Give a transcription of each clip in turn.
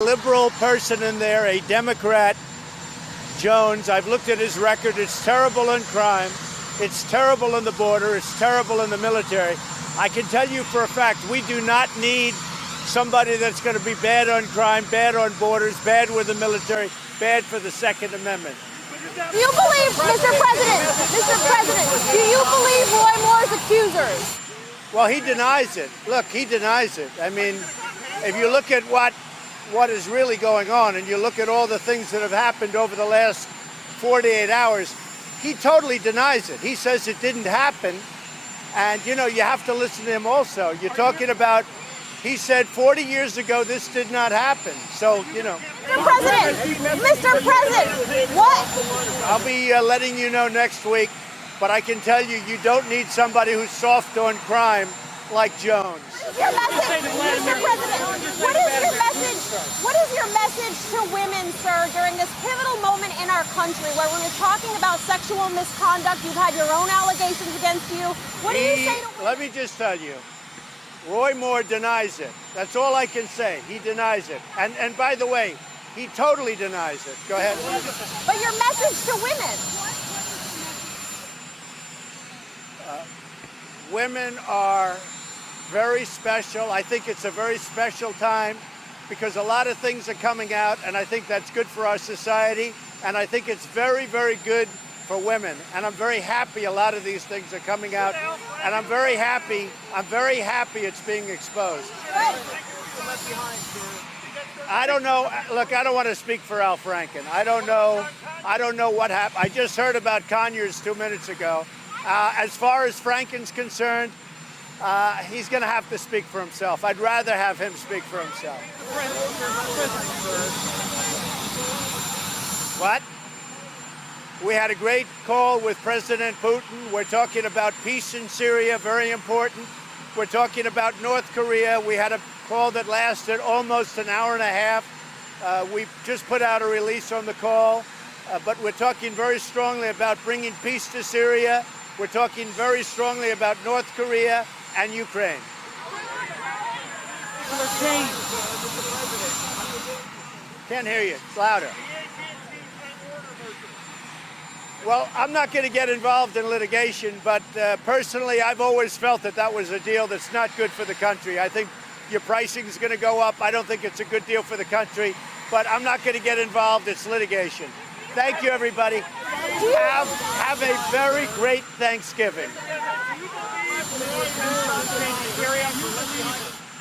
Liberal person in there, a Democrat, Jones. I've looked at his record. It's terrible in crime. It's terrible in the border. It's terrible in the military. I can tell you for a fact, we do not need somebody that's going to be bad on crime, bad on borders, bad with the military, bad for the Second Amendment. Do you believe, Mr. President, do you believe Roy Moore's accusers? Well, he denies it. Look, he denies it. I mean, if you look at what is really going on and you look at all the things that have happened over the last 48 hours, he totally denies it. He says it didn't happen. And, you know, you have to listen to him also. You're talking about, he said 40 years ago this did not happen. So, you know. Mr. President, what? I'll be letting you know next week. But I can tell you, you don't need somebody who's soft on crime like Jones. Your message, Mr. President, what is your message to women, sir, during this pivotal moment in our country where we were talking about sexual misconduct? You've had your own allegations against you. What do you say to women? Let me just tell you, Roy Moore denies it. That's all I can say. He denies it. And by the way, he totally denies it. Go ahead. But your message to women? Women are very special. I think it's a very special time because a lot of things are coming out, and I think that's good for our society, and I think it's very, very good for women. And I'm very happy a lot of these things are coming out, and I'm very happy it's being exposed. I don't know. Look, I don't want to speak for Al Franken. I don't know what happened. I just heard about Conyers 2 minutes ago. As far as Franken's concerned, he's going to have to speak for himself. I'd rather have him speak for himself. What? We had a great call with President Putin. We're talking about peace in Syria, very important. We're talking about North Korea. We had a call that lasted almost an hour and a half. We just put out a release on the call, but we're talking very strongly about bringing peace to Syria. We're talking very strongly about North Korea and Ukraine. Can't hear you. It's louder. Well, I'm not going to get involved in litigation, but personally, I've always felt that that was a deal that's not good for the country. I think your pricing is going to go up. I don't think it's a good deal for the country, but I'm not going to get involved. It's litigation. Thank you, everybody. Have a very great Thanksgiving.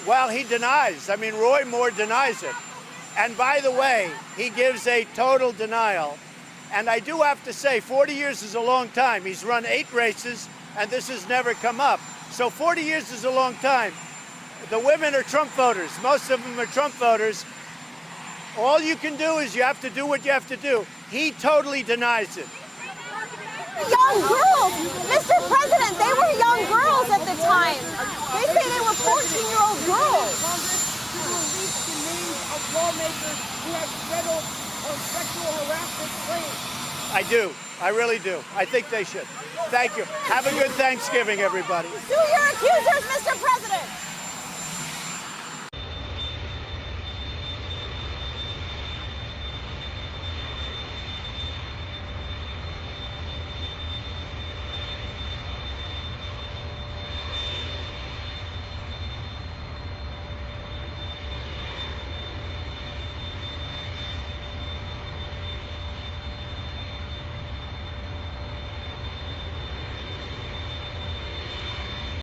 Well, he denies. I mean, Roy Moore denies it. And by the way, he gives a total denial. And I do have to say, 40 years is a long time. He's run 8 races, and this has never come up. So 40 years is a long time. The women are Trump voters. Most of them are Trump voters. All you can do is you have to do what you have to do. He totally denies it. Young girls, Mr. President, they were young girls at the time. They say they were 14-year-old girls. Release the names of lawmakers who have settled on sexual harassment claims. I do. I really do. I think they should. Thank you. Have a good Thanksgiving, everybody. Sue your accusers, Mr. President.